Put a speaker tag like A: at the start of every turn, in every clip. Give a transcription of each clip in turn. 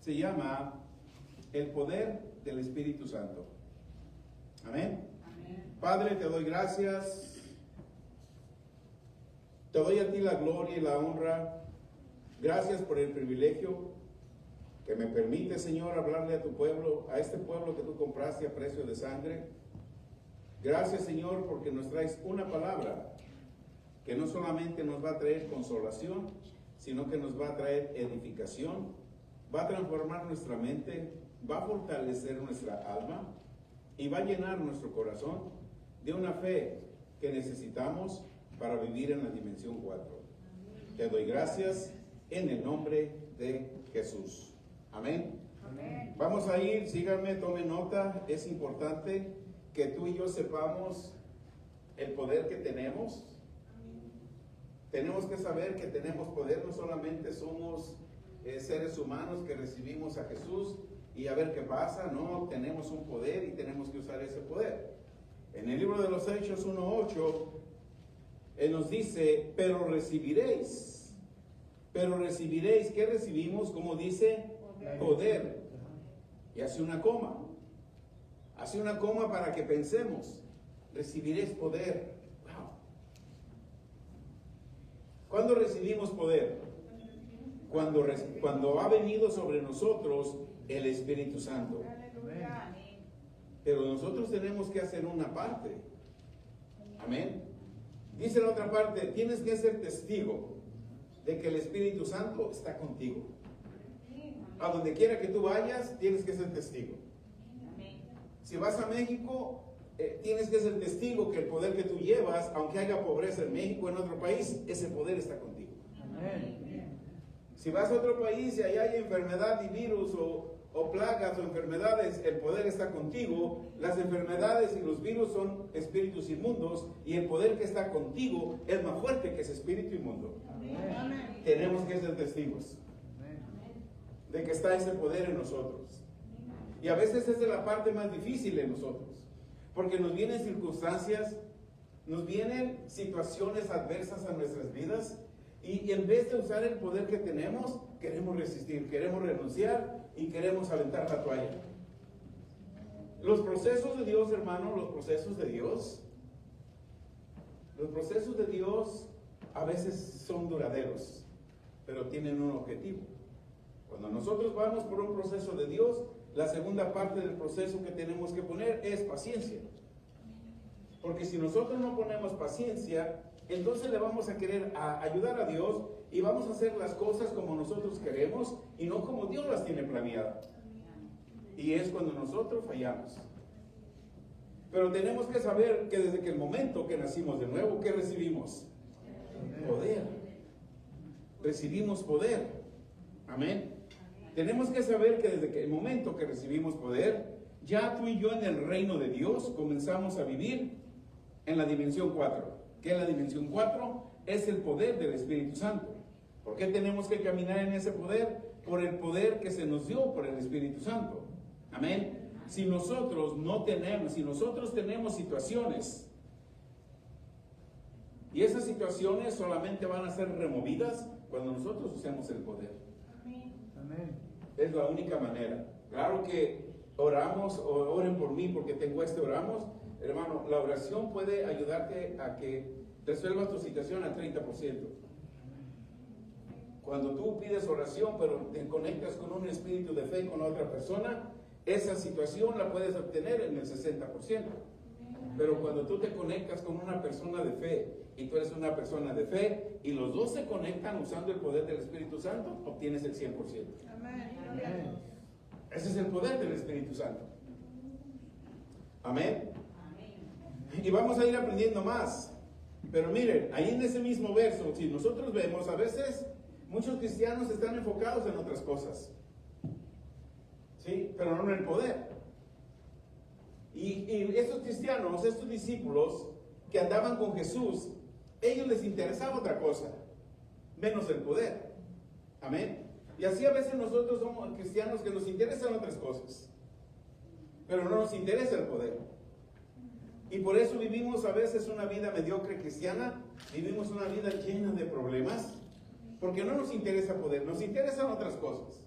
A: se llama el poder del Espíritu Santo. Amén.
B: Amén.
A: Padre, te doy gracias. Te doy a ti la gloria y la honra. Gracias por el privilegio que me permite, Señor, hablarle a tu pueblo, a este pueblo que tú compraste a precio de sangre. Gracias, Señor, porque nos traes una palabra que no solamente nos va a traer consolación, sino que nos va a traer edificación, va a transformar nuestra mente, va a fortalecer nuestra alma y va a llenar nuestro corazón de una fe que necesitamos para vivir en la dimensión 4. Te doy gracias en el nombre de Jesús. Amén.
B: Amén.
A: Vamos a ir, síganme, tomen nota. Es importante que tú y yo sepamos el poder que tenemos. Tenemos que saber que tenemos poder, no solamente somos seres humanos que recibimos a Jesús y a ver qué pasa, no, tenemos un poder y tenemos que usar ese poder. En el libro de los Hechos 1:8, Él nos dice, pero recibiréis, ¿qué recibimos? Como dice, poder. Y hace una coma para que pensemos, recibiréis poder. ¿Cuándo recibimos poder? Cuando ha venido sobre nosotros el Espíritu Santo.
B: Aleluya.
A: Pero nosotros tenemos que hacer una parte. Amén. Dice la otra parte, tienes que ser testigo de que el Espíritu Santo está contigo. A donde quiera que tú vayas, tienes que ser testigo. Si vas a México, tienes que ser testigo que el poder que tú llevas, aunque haya pobreza en México o en otro país, ese poder está contigo.
B: Amén.
A: Si vas a otro país y allá hay enfermedad y virus o plagas o enfermedades, el poder está contigo. Las enfermedades y los virus son espíritus inmundos y el poder que está contigo es más fuerte que ese espíritu inmundo.
B: Amén.
A: Tenemos que ser testigos de que está ese poder en nosotros. Y a veces esa es la parte más difícil en nosotros, porque nos vienen circunstancias, nos vienen situaciones adversas a nuestras vidas, y en vez de usar el poder que tenemos, queremos resistir, queremos renunciar y queremos aventar la toalla. Los procesos de Dios, hermano, los procesos de Dios a veces son duraderos, pero tienen un objetivo. Cuando nosotros vamos por un proceso de Dios, la segunda parte del proceso que tenemos que poner es paciencia. Porque si nosotros no ponemos paciencia, entonces le vamos a querer ayudar a Dios y vamos a hacer las cosas como nosotros queremos y no como Dios las tiene planeadas. Y es cuando nosotros fallamos. Pero tenemos que saber que desde que el momento que nacimos de nuevo, ¿qué recibimos? Poder. Recibimos poder. Amén. Tenemos que saber que desde el momento que recibimos poder, ya tú y yo en el reino de Dios comenzamos a vivir en la dimensión 4. ¿Qué es la dimensión 4? Es el poder del Espíritu Santo. ¿Por qué tenemos que caminar en ese poder? Por el poder que se nos dio por el Espíritu Santo. Amén. Si nosotros tenemos situaciones, y esas situaciones solamente van a ser removidas cuando nosotros usemos el poder.
B: Amén.
A: Es la única manera. Claro que oramos, o oren por mí porque tengo oramos. Hermano, la oración puede ayudarte a que resuelvas tu situación al 30%. Cuando tú pides oración, pero te conectas con un espíritu de fe con otra persona, esa situación la puedes obtener en el 60%. Pero cuando tú te conectas con una persona de fe y tú eres una persona de fe y los dos se conectan usando el poder del Espíritu Santo, obtienes el 100%.
B: Amén.
A: Ese es el poder del Espíritu Santo. Amén. Y vamos a ir aprendiendo más. Pero miren, ahí en ese mismo verso, si nosotros vemos, a veces muchos cristianos están enfocados en otras cosas. ¿Sí? Pero no en el poder. Y estos cristianos, estos discípulos que andaban con Jesús, ellos les interesaba otra cosa, menos el poder. Amén. Y así a veces nosotros somos cristianos que nos interesan otras cosas, pero no nos interesa el poder. Y por eso vivimos a veces una vida mediocre cristiana, vivimos una vida llena de problemas, porque no nos interesa poder, nos interesan otras cosas.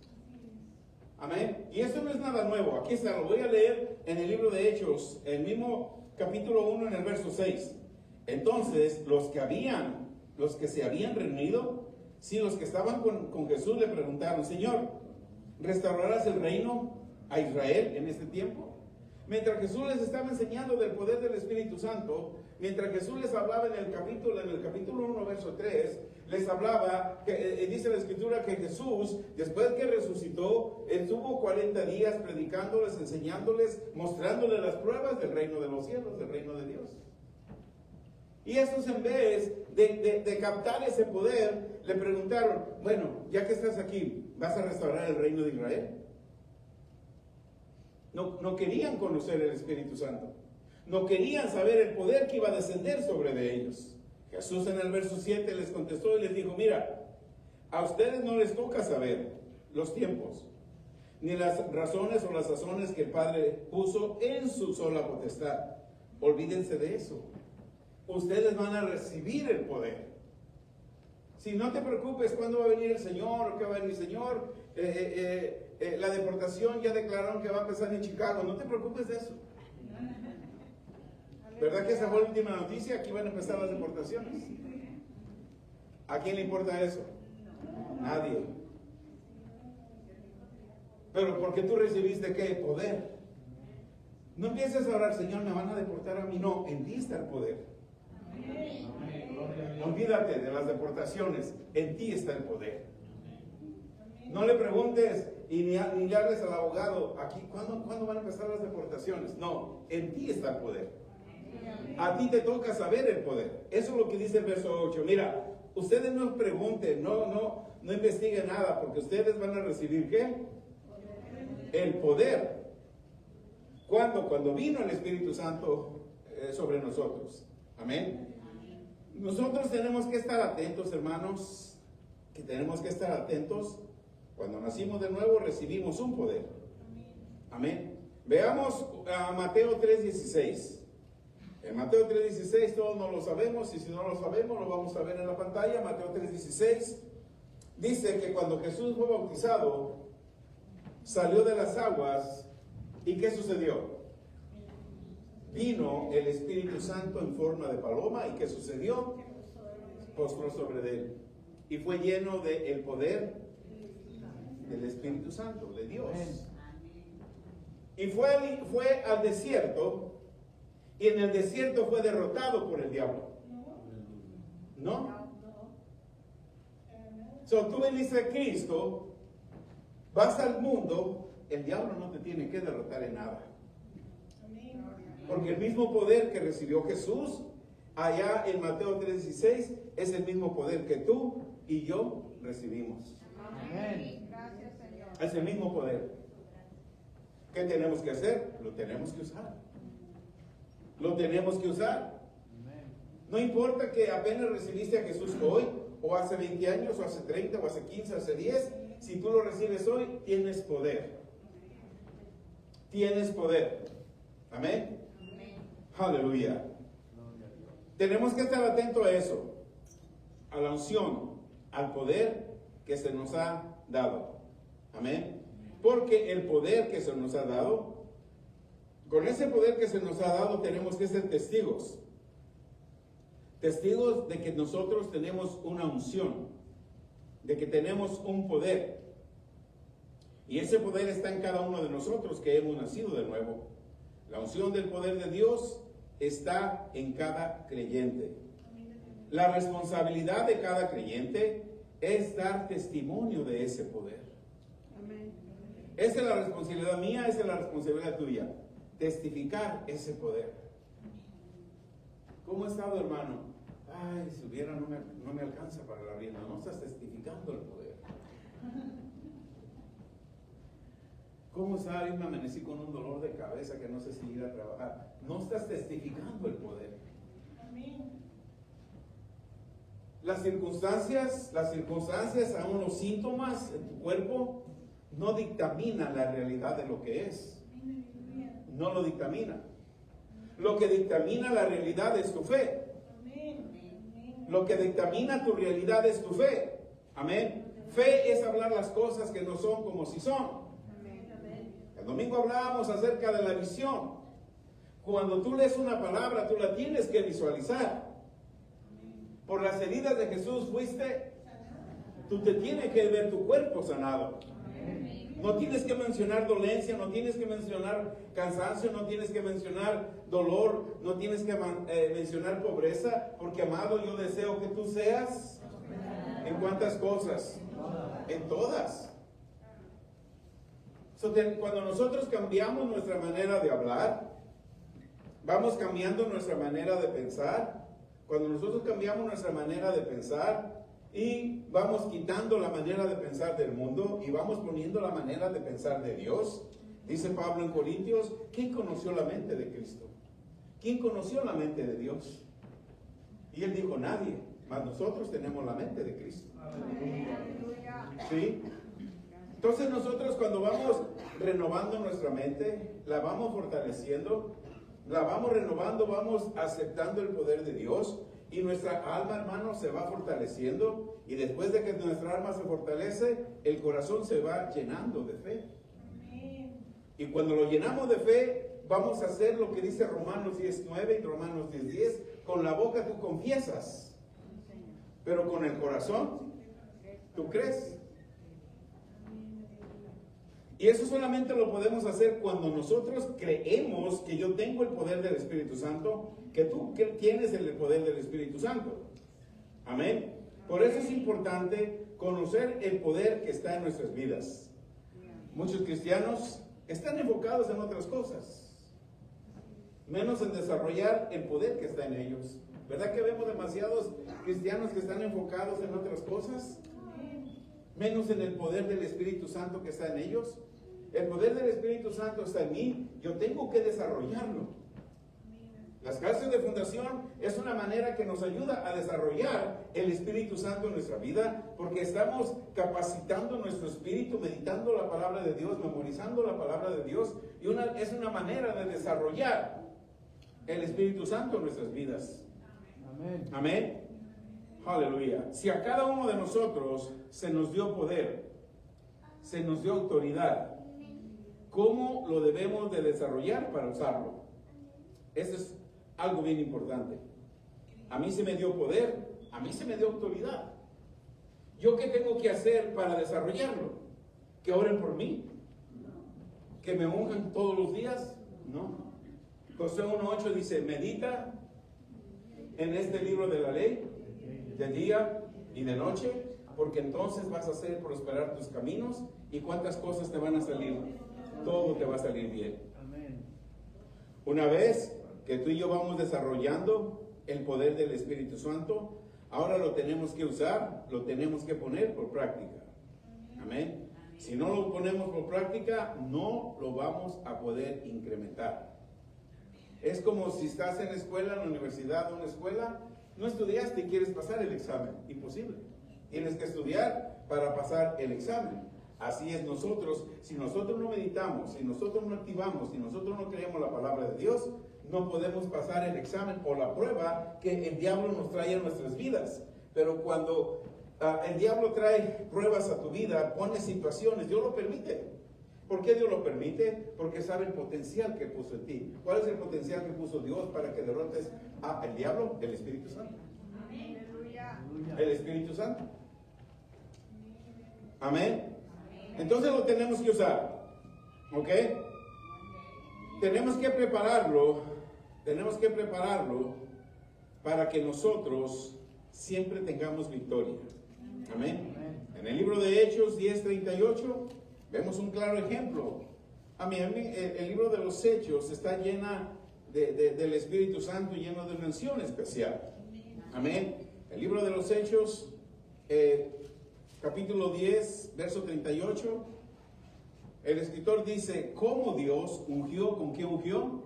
A: Amén. Y esto no es nada nuevo. Aquí está, lo voy a leer en el libro de Hechos, el mismo capítulo 1 en el verso 6. Entonces, los que se habían reunido, sí, los que estaban con Jesús le preguntaron: Señor, ¿restaurarás el reino a Israel en este tiempo? Mientras Jesús les estaba enseñando del poder del Espíritu Santo, mientras Jesús les hablaba en el capítulo 1, verso 3, les hablaba, dice la Escritura que Jesús, después que resucitó, estuvo 40 días predicándoles, enseñándoles, mostrándoles las pruebas del reino de los cielos, del reino de Dios. Y estos, en vez de captar ese poder, le preguntaron: bueno, ya que estás aquí, ¿vas a restaurar el reino de Israel? No querían conocer el Espíritu Santo. No querían saber el poder que iba a descender sobre de ellos. Jesús en el verso 7 les contestó y les dijo: mira, a ustedes no les toca saber los tiempos, ni las razones o las sazones que el Padre puso en su sola potestad. Olvídense de eso. Ustedes van a recibir el poder. Si no te preocupes cuándo va a venir el Señor, o qué va a venir el Señor. La deportación ya declararon que va a empezar en Chicago. No te preocupes de eso. ¿Verdad que esa fue la última noticia? Aquí van a empezar las deportaciones. ¿A quién le importa eso? Nadie. Pero porque tú recibiste ¿qué? Poder. No empieces a orar: Señor, me van a deportar a mí. No, en ti está el poder. Olvídate de las deportaciones. En ti está el poder. No le preguntes y ni le hables al abogado aquí: ¿cuándo van a empezar las deportaciones? No, en ti está el poder. A ti te toca saber el poder. Eso es lo que dice el verso 8. Mira, ustedes no pregunten, no investiguen nada, porque ustedes van a recibir ¿qué? El poder. Cuando vino el Espíritu Santo sobre nosotros. Amén. Nosotros tenemos que estar atentos, hermanos, que tenemos que estar atentos. Cuando nacimos de nuevo recibimos un poder. Amén. Veamos a Mateo 3:16. En Mateo 3:16 todos no lo sabemos, y si no lo sabemos lo vamos a ver en la pantalla. Mateo 3:16 dice que cuando Jesús fue bautizado, salió de las aguas, ¿y qué sucedió? Vino el Espíritu Santo en forma de paloma, ¿y qué sucedió? Postró sobre él, y fue lleno del poder del Espíritu Santo, de Dios. Y fue al desierto, y en el desierto fue derrotado por el diablo. ¿No? Tú veniste a Cristo, vas al mundo, el diablo no te tiene que derrotar en nada. Porque el mismo poder que recibió Jesús allá en Mateo 3:16 es el mismo poder que tú y yo recibimos.
B: Amén.
C: Gracias, Señor.
A: Es el mismo poder. ¿Qué tenemos que hacer? Lo tenemos que usar. Lo tenemos que usar. No importa que apenas recibiste a Jesús hoy, o hace 20 años, o hace 30, o hace 15, o hace 10. Si tú lo recibes hoy, tienes poder. Tienes poder. Amén. Aleluya. Tenemos que estar atentos a eso, a la unción, al poder que se nos ha dado. Amén. Porque el poder que se nos ha dado, con ese poder que se nos ha dado, tenemos que ser testigos. Testigos de que nosotros tenemos una unción, de que tenemos un poder. Y ese poder está en cada uno de nosotros que hemos nacido de nuevo. La unción del poder de Dios está en cada creyente. La responsabilidad de cada creyente es dar testimonio de ese poder. Esa es la responsabilidad mía, esa es la responsabilidad tuya. Testificar ese poder. ¿Cómo ha estado, hermano? Ay, si hubiera no me alcanza para la rienda. No estás testificando el poder. ¿Cómo está? Hoy me amanecí con un dolor de cabeza que no sé si ir a trabajar. No estás testificando el poder. Las circunstancias, aún los síntomas en tu cuerpo, no dictaminan la realidad de lo que es. No lo dictamina. Lo que dictamina la realidad es tu fe. Lo que dictamina tu realidad es tu fe. Amén. Fe es hablar las cosas que no son como si son. El domingo hablábamos acerca de la visión. Cuando tú lees una palabra, tú la tienes que visualizar. Por las heridas de Jesús fuiste, tú te tienes que ver tu cuerpo sanado. No tienes que mencionar dolencia, no tienes que mencionar cansancio, no tienes que mencionar dolor, no tienes que mencionar pobreza, porque amado, yo deseo que tú seas ¿en cuántas cosas? En todas. Cuando nosotros cambiamos nuestra manera de hablar, vamos cambiando nuestra manera de pensar. Cuando nosotros cambiamos nuestra manera de pensar, y vamos quitando la manera de pensar del mundo y vamos poniendo la manera de pensar de Dios. Dice Pablo en Corintios, ¿quién conoció la mente de Cristo? ¿Quién conoció la mente de Dios? Y él dijo, nadie, mas nosotros tenemos la mente de Cristo. ¿Sí? Entonces nosotros cuando vamos renovando nuestra mente, la vamos fortaleciendo, la vamos renovando, vamos aceptando el poder de Dios. Y nuestra alma, hermano, se va fortaleciendo. Y después de que nuestra alma se fortalece, el corazón se va llenando de fe. Y cuando lo llenamos de fe, vamos a hacer lo que dice Romanos 10:9 y Romanos 10:10. Con la boca tú confiesas, pero con el corazón tú crees. Y eso solamente lo podemos hacer cuando nosotros creemos que yo tengo el poder del Espíritu Santo, que tú tienes el poder del Espíritu Santo. Amén. Por eso es importante conocer el poder que está en nuestras vidas. Muchos cristianos están enfocados en otras cosas, menos en desarrollar el poder que está en ellos. ¿Verdad que vemos demasiados cristianos que están enfocados en otras cosas? Menos en el poder del Espíritu Santo que está en ellos. El poder del Espíritu Santo está en mí, yo tengo que desarrollarlo. Las clases de fundación es una manera que nos ayuda a desarrollar el Espíritu Santo en nuestra vida, porque estamos capacitando nuestro espíritu, meditando la palabra de Dios, memorizando la palabra de Dios, y es una manera de desarrollar el Espíritu Santo en nuestras vidas. Amén. Amén. Aleluya. Si a cada uno de nosotros se nos dio poder, se nos dio autoridad, ¿cómo lo debemos de desarrollar para usarlo? Eso es algo bien importante. A mí se me dio poder, a mí se me dio autoridad. ¿Yo qué tengo que hacer para desarrollarlo? ¿Que oren por mí? ¿Que me unjan todos los días? No. Josué 1:8 dice, medita en este libro de la ley, de día y de noche, porque entonces vas a hacer prosperar tus caminos. ¿Y cuántas cosas te van a salir? Todo te va a salir bien. Una vez que tú y yo vamos desarrollando el poder del Espíritu Santo, ahora lo tenemos que usar, lo tenemos que poner por práctica. Amén. Si no lo ponemos por práctica, no lo vamos a poder incrementar. Es como si estás en la escuela, en la universidad o en la escuela, no estudiaste y quieres pasar el examen. Imposible. Tienes que estudiar para pasar el examen. Así es nosotros. Si nosotros no meditamos, si nosotros no activamos, si nosotros no creemos la palabra de Dios, no podemos pasar el examen o la prueba que el diablo nos trae a nuestras vidas. Pero cuando el diablo trae pruebas a tu vida, pone situaciones, Dios lo permite. ¿Por qué Dios lo permite? Porque sabe el potencial que puso en ti. ¿Cuál es el potencial que puso Dios para que derrotes al diablo? El Espíritu Santo. El Espíritu Santo. Amén. Entonces lo tenemos que usar. ¿Ok? Tenemos que prepararlo para que nosotros siempre tengamos victoria. Amén. En el libro de Hechos 10:38 vemos un claro ejemplo. El libro de los Hechos está llena del Espíritu Santo, lleno de una unción especial. Amén. El libro de los Hechos, capítulo 10, verso 38. El escritor dice, ¿cómo Dios ungió? ¿Con qué ungió?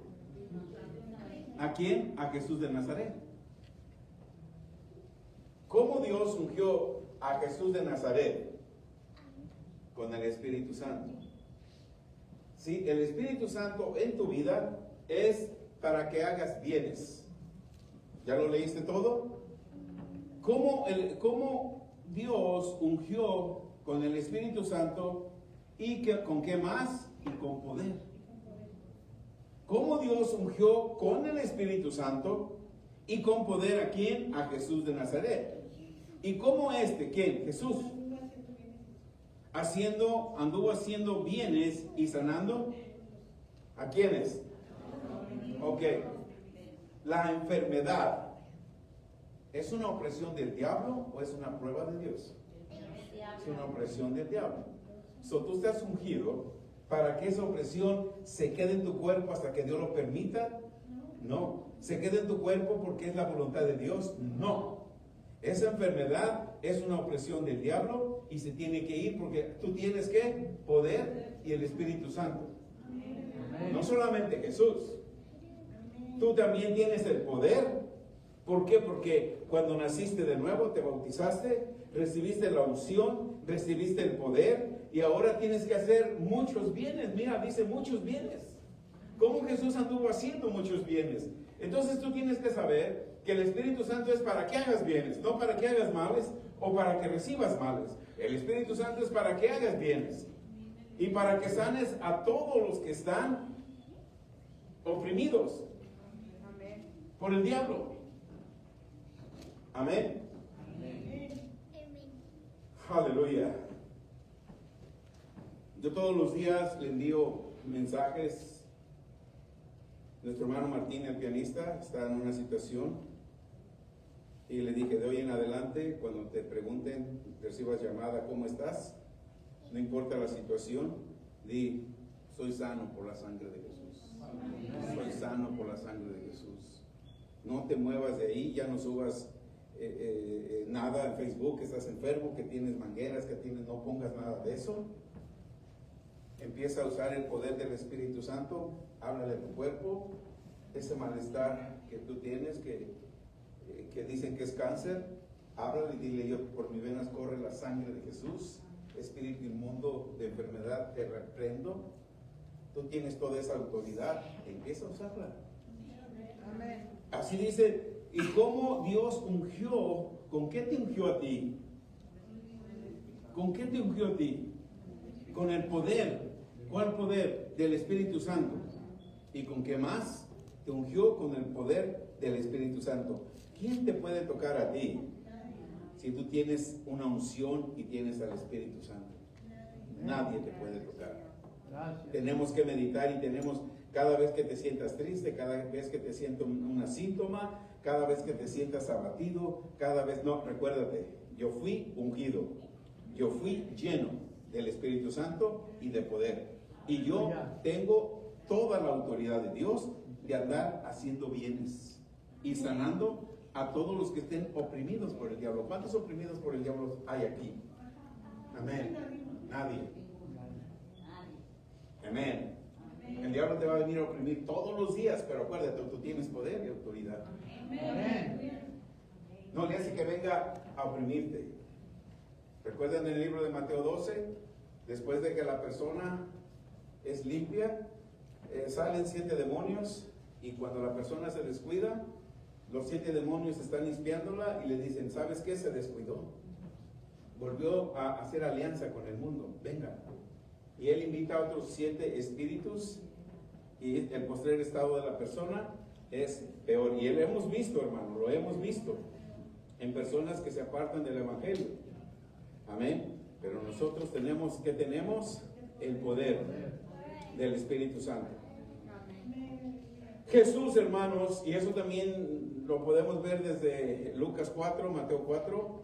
A: ¿A quién? A Jesús de Nazaret. ¿Cómo Dios ungió a Jesús de Nazaret? Con el Espíritu Santo. Sí, el Espíritu Santo en tu vida es para que hagas bienes. ¿Ya lo leíste todo? ¿Cómo Dios ungió con el Espíritu Santo ¿Y con qué más? Y con poder. ¿Cómo Dios ungió con el Espíritu Santo y con poder a quién? A Jesús de Nazaret. ¿Y cómo quién? Jesús. Anduvo haciendo bienes y sanando. ¿A quiénes? Ok. La enfermedad, ¿es una opresión del diablo o es una prueba de Dios? Es una opresión del diablo. Tú estás ungido para que esa opresión se quede en tu cuerpo hasta que Dios lo permita. No. ¿Se quede en tu cuerpo porque es la voluntad de Dios? No. Esa enfermedad es una opresión del diablo y se tiene que ir porque tú tienes ¿qué? Poder y el Espíritu Santo. No solamente Jesús. Tú también tienes el poder. ¿Por qué? Porque cuando naciste de nuevo, te bautizaste, recibiste la unción, recibiste el poder y ahora tienes que hacer muchos bienes. Mira, dice muchos bienes. ¿Cómo Jesús anduvo haciendo muchos bienes? Entonces tú tienes que saber que el Espíritu Santo es para que hagas bienes, no para que hagas males o para que recibas males. El Espíritu Santo es para que hagas bienes y para que sanes a todos los que están oprimidos por el diablo. Amén. Aleluya. Yo todos los días le envío mensajes. Nuestro hermano Martín, el pianista, está en una situación y le dije, de hoy en adelante, cuando te pregunten, recibas llamada, ¿cómo estás? No importa la situación, di, soy sano por la sangre de Jesús. Soy sano por la sangre de Jesús. No te muevas de ahí, ya no subas nada en Facebook, que estás enfermo, que tienes mangueras, no pongas nada de eso. Empieza a usar el poder del Espíritu Santo, háblale a tu cuerpo, ese malestar que tú tienes, que dicen que es cáncer, háblale y dile, yo por mis venas corre la sangre de Jesús, espíritu inmundo de enfermedad, te reprendo, tú tienes toda esa autoridad, empieza a usarla.
B: Amén.
A: Así dice, ¿y cómo Dios ungió? ¿Con qué te ungió a ti? ¿Con qué te ungió a ti? Con el poder. ¿Cuál poder? Del Espíritu Santo. ¿Y con qué más? Te ungió con el poder del Espíritu Santo. ¿Quién te puede tocar a ti? Si tú tienes una unción y tienes al Espíritu Santo. Nadie te puede tocar.
B: Gracias.
A: Tenemos que meditar y tenemos, cada vez que te sientas triste, cada vez que te sientas un síntoma, cada vez que te sientas abatido, recuérdate, yo fui ungido, yo fui lleno del Espíritu Santo y de poder. Y yo tengo toda la autoridad de Dios de andar haciendo bienes y sanando a todos los que estén oprimidos por el diablo. ¿Cuántos oprimidos por el diablo hay aquí? Amén. Nadie. Amén. El diablo te va a venir a oprimir todos los días, pero acuérdate, tú tienes poder y autoridad.
B: Amén.
A: No le hace que venga a oprimirte. ¿Recuerdan el libro de Mateo 12? Después de que la persona es limpia, salen 7 demonios y cuando la persona se descuida, los 7 demonios están limpiándola y le dicen, ¿sabes qué? Se descuidó. Volvió a hacer alianza con el mundo. Venga. Y él invita a otros 7 espíritus y el postrer estado de la persona es peor. Y lo hemos visto, hermano, lo hemos visto en personas que se apartan del Evangelio. Amén. Pero nosotros tenemos el poder del Espíritu Santo. Jesús, hermanos, y eso también lo podemos ver desde Lucas 4, Mateo 4,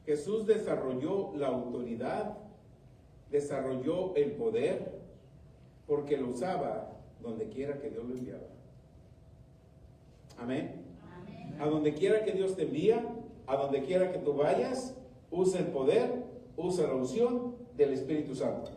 A: Jesús desarrolló la autoridad, desarrolló el poder, porque lo usaba donde quiera que Dios lo enviaba. Amén. A donde quiera que Dios te envía, a donde quiera que tú vayas, usa el poder, usa la unción del Espíritu Santo.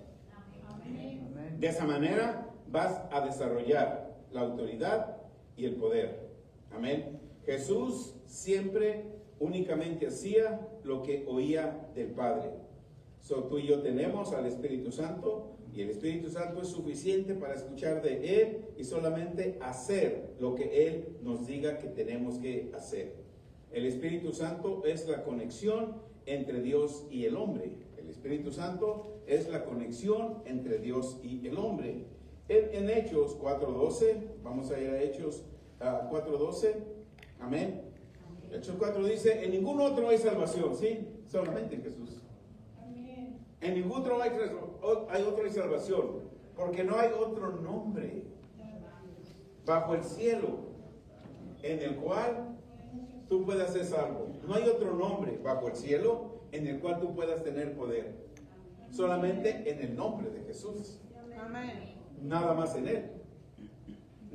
A: De esa manera vas a desarrollar la autoridad y el poder. Amén. Jesús siempre únicamente hacía lo que oía del Padre. Tú y yo tenemos al Espíritu Santo y el Espíritu Santo es suficiente para escuchar de Él y solamente hacer lo que Él nos diga que tenemos que hacer. El Espíritu Santo es la conexión entre Dios y el hombre. El Espíritu Santo es la conexión entre Dios y el hombre. En Hechos 4:12, vamos a ir a Hechos 4:12, amén. Hechos 4 dice, en ningún otro hay salvación, ¿sí? Solamente en Jesús. En ningún otro hay otra salvación, porque no hay otro nombre bajo el cielo en el cual tú puedas ser salvo. No hay otro nombre bajo el cielo en el cual tú puedas tener poder. Solamente en el nombre de Jesús. Nada más en Él.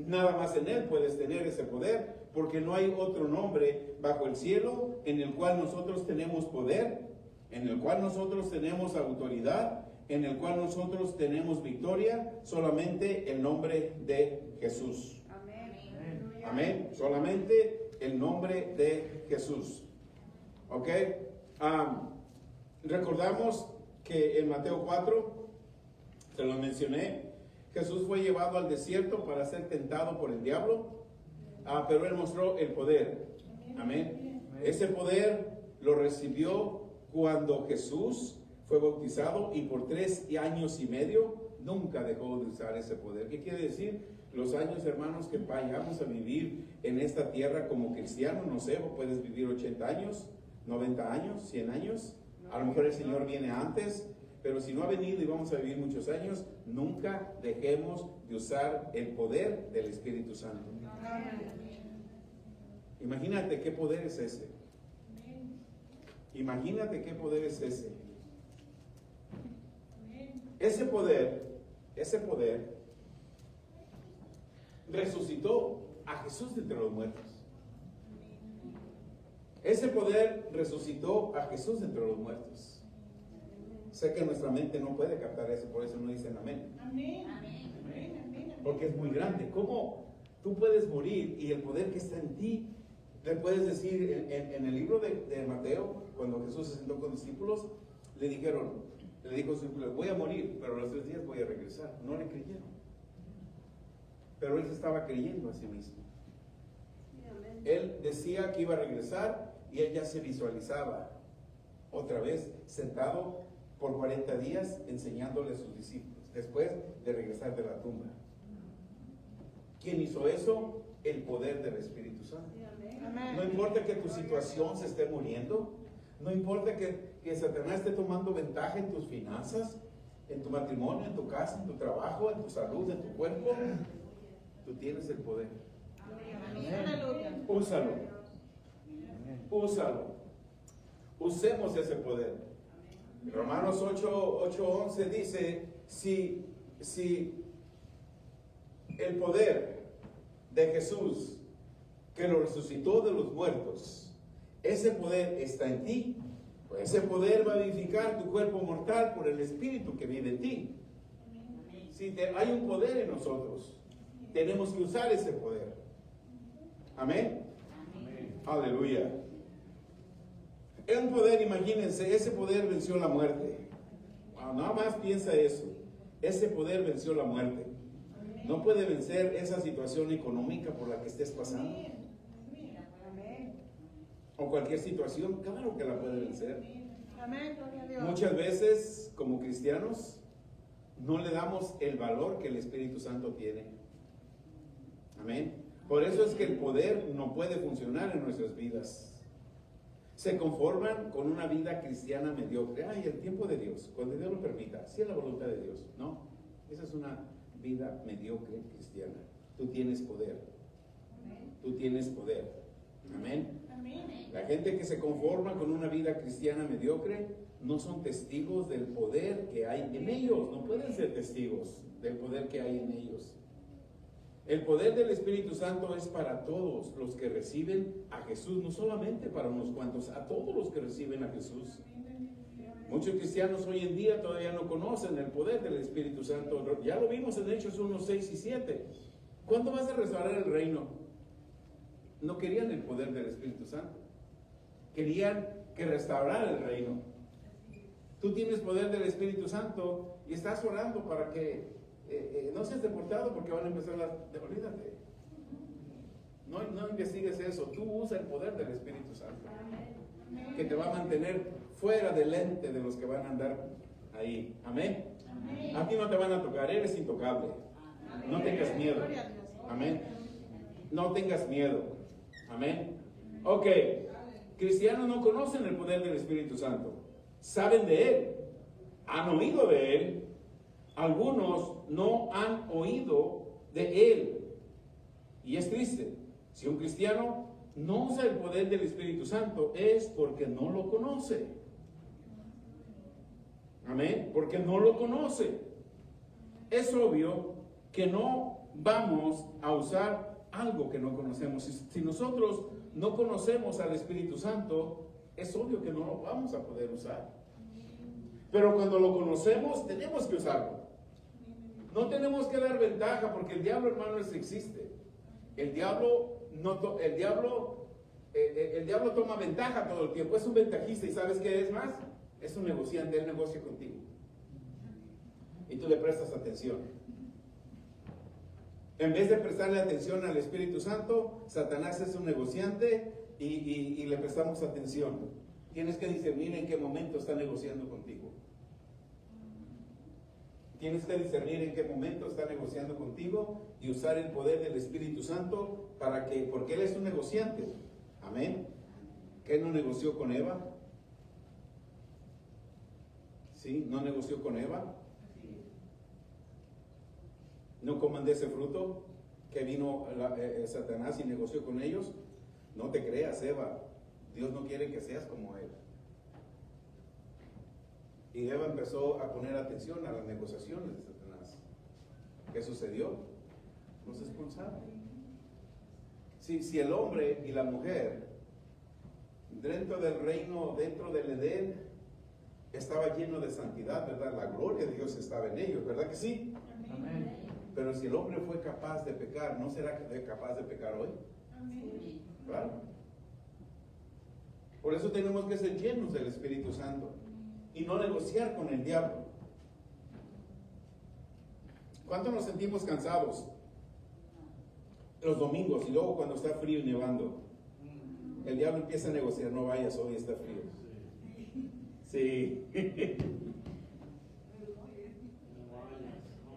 A: Nada más en Él puedes tener ese poder, porque no hay otro nombre bajo el cielo en el cual nosotros tenemos poder, en el cual nosotros tenemos autoridad, en el cual nosotros tenemos victoria, solamente el nombre de Jesús. Amén. Solamente el nombre de Jesús. ¿Ok? Recordamos que en Mateo 4, se lo mencioné, Jesús fue llevado al desierto para ser tentado por el diablo, pero Él mostró el poder. Amén. Ese poder lo recibió cuando Jesús fue bautizado y por 3 años y medio nunca dejó de usar ese poder. ¿Qué quiere decir? Los años, hermanos, que vayamos a vivir en esta tierra como cristianos, no sé, puedes vivir 80 años, 90 años, 100 años. A lo mejor el Señor viene antes, pero si no ha venido y vamos a vivir muchos años, nunca dejemos de usar el poder del Espíritu Santo. Imagínate qué poder es ese. Imagínate qué poder es ese. Ese poder resucitó a Jesús de entre los muertos. Ese poder resucitó a Jesús de entre los muertos. Sé que nuestra mente no puede captar eso, por eso no dicen amén. Porque es muy grande. ¿Cómo tú puedes morir y el poder que está en ti? Le puedes decir en el libro de Mateo, cuando Jesús se sentó con los discípulos, le dijo a sus discípulos, voy a morir, pero a los 3 días voy a regresar. No le creyeron. Pero él se estaba creyendo a sí mismo. Él decía que iba a regresar y él ya se visualizaba otra vez sentado por 40 días enseñándole a sus discípulos, después de regresar de la tumba. ¿Quién hizo eso? El poder del Espíritu Santo. No importa que tu situación se esté muriendo, no importa que Satanás esté tomando ventaja en tus finanzas, en tu matrimonio, en tu casa, en tu trabajo, en tu salud, en tu cuerpo, tú tienes el poder. Úsalo. Úsalo. Usemos ese poder. Romanos 8:11 dice, si el poder de Jesús que lo resucitó de los muertos, ese poder está en ti, pues ese poder va a vivificar tu cuerpo mortal por el Espíritu que vive en ti. Si hay un poder en nosotros, tenemos que usar ese poder. Amén. Aleluya. Es un poder, imagínense, ese poder venció la muerte. Wow, nada más piensa eso. Ese poder venció la muerte. No puede vencer esa situación económica por la que estés pasando. O cualquier situación, claro que la puede vencer. Muchas veces, como cristianos, no le damos el valor que el Espíritu Santo tiene. Amén. Por eso es que el poder no puede funcionar en nuestras vidas. Se conforman con una vida cristiana mediocre. Ay, el tiempo de Dios, cuando Dios lo permita, si es la voluntad de Dios. No, esa es una vida mediocre cristiana. Tú tienes poder. Tú tienes poder. Amén. La gente que se conforma con una vida cristiana mediocre no son testigos del poder que hay en ellos. No pueden ser testigos del poder que hay en ellos. El poder del Espíritu Santo es para todos los que reciben a Jesús, no solamente para unos cuantos, a todos los que reciben a Jesús. Muchos cristianos hoy en día todavía no conocen el poder del Espíritu Santo. Ya lo vimos en Hechos 1, 6 y 7. ¿Cuándo vas a restaurar el reino? No querían el poder del Espíritu Santo. Querían que restaurara el reino. Tú tienes poder del Espíritu Santo y estás orando para que no seas deportado porque van a empezar olvídate. No investigues eso. Tú usa el poder del Espíritu Santo. que te va a mantener fuera del ente de los que van a andar ahí. Amén. A ti no te van a tocar, eres intocable. No tengas miedo. Amén. No tengas miedo. Amén. Ok. Cristianos no conocen el poder del Espíritu Santo. Saben de Él. Han oído de Él. Algunos no han oído de Él. Y es triste. Si un cristiano no usa el poder del Espíritu Santo, es porque no lo conoce. Amén. Porque no lo conoce. Es obvio que no vamos a usar algo que no conocemos. Si nosotros no conocemos al Espíritu Santo, es obvio que no lo vamos a poder usar. Pero cuando lo conocemos, tenemos que usarlo. No tenemos que dar ventaja, porque el diablo, hermano, existe. El diablo toma ventaja todo el tiempo. Es un ventajista. ¿Y sabes qué es más? Es un negociante. Él negocia contigo. Y tú le prestas atención. En vez de prestarle atención al Espíritu Santo, Satanás es un negociante y le prestamos atención. Tienes que discernir en qué momento está negociando contigo. Tienes que discernir en qué momento está negociando contigo y usar el poder del Espíritu Santo porque Él es un negociante. Amén. ¿Qué no negoció con Eva? ¿Sí? ¿No negoció con Eva? No coman de ese fruto que vino Satanás y negoció con ellos. No te creas, Eva. Dios no quiere que seas como Él. Y Eva empezó a poner atención a las negociaciones de Satanás. ¿Qué sucedió? Los expulsaron. Si el hombre y la mujer dentro del reino, dentro del Edén, estaba lleno de santidad, ¿verdad? La gloria de Dios estaba en ellos, ¿verdad que sí?
B: Amén.
A: Pero si el hombre fue capaz de pecar, ¿no será capaz de pecar hoy?
B: Amén.
A: Claro. Por eso tenemos que ser llenos del Espíritu Santo y no negociar con el diablo. ¿Cuánto nos sentimos cansados los domingos y luego cuando está frío y nevando? El diablo empieza a negociar: no vayas, hoy está frío. Sí.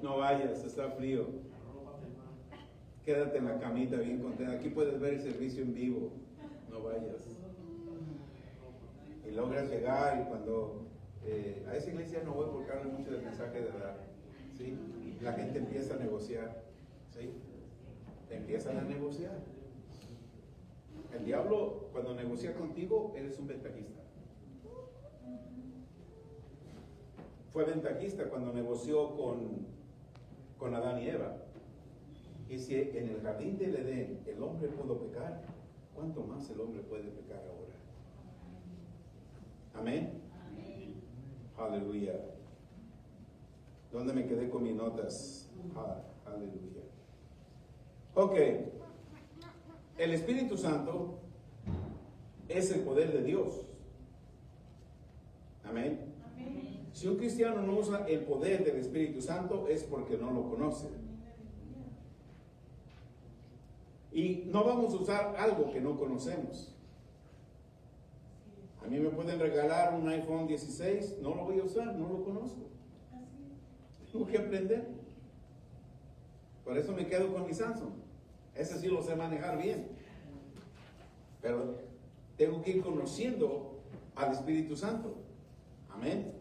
A: No vayas, está frío. Quédate en la camita bien contenta. Aquí puedes ver el servicio en vivo. No vayas. Y logras llegar y cuando a esa iglesia no voy porque habla mucho del mensaje de dar. ¿Sí? La gente empieza a negociar. ¿Sí? Empiezan a negociar. El diablo, cuando negocia contigo, eres un ventajista. Fue ventajista cuando negoció con Adán y Eva. Y si en el jardín del Edén el hombre pudo pecar, ¿cuánto más el hombre puede pecar ahora? Amén. Aleluya. ¿Dónde me quedé con mis notas? Aleluya. Ok. El Espíritu Santo es el poder de Dios. Amén. Si un cristiano no usa el poder del Espíritu Santo es porque no lo conoce. Y no vamos a usar algo que no conocemos. A mí me pueden regalar un iPhone 16, no lo voy a usar, no lo conozco. Tengo que aprender. Por eso me quedo con mi Samsung. Ese sí lo sé manejar bien. Pero tengo que ir conociendo al Espíritu Santo. Amén.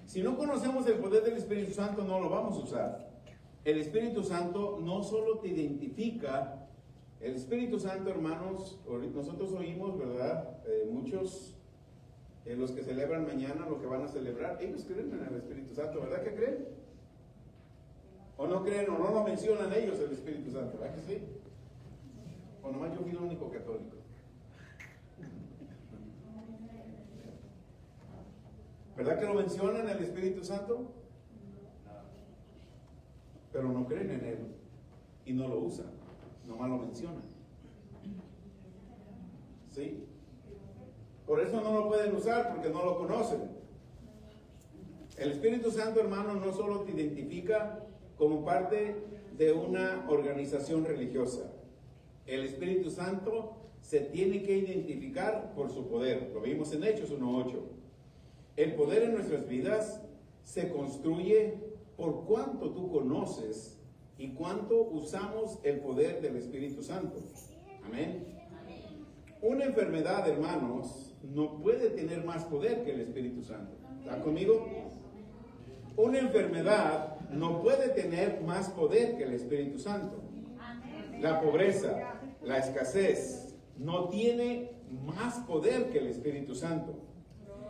A: Si no conocemos el poder del Espíritu Santo, no lo vamos a usar. El Espíritu Santo no solo te identifica. El Espíritu Santo, hermanos, nosotros oímos, ¿verdad? Muchos, los que celebran mañana, lo que van a celebrar, ellos creen en el Espíritu Santo, ¿verdad que creen? ¿O no creen, o no lo mencionan ellos el Espíritu Santo? ¿Verdad que sí? O nomás yo fui el único católico. ¿Verdad que lo mencionan el Espíritu Santo? Pero no creen en Él y no lo usan, nomás lo mencionan. ¿Sí? Por eso no lo pueden usar, porque no lo conocen. El Espíritu Santo, hermano, no solo te identifica como parte de una organización religiosa. El Espíritu Santo se tiene que identificar por su poder. Lo vimos en Hechos 1:8. El poder en nuestras vidas se construye por cuánto tú conoces y cuánto usamos el poder del Espíritu Santo. Amén. Una enfermedad, hermanos, no puede tener más poder que el Espíritu Santo. ¿Están conmigo? Una enfermedad no puede tener más poder que el Espíritu Santo. La pobreza, la escasez, no tiene más poder que el Espíritu Santo.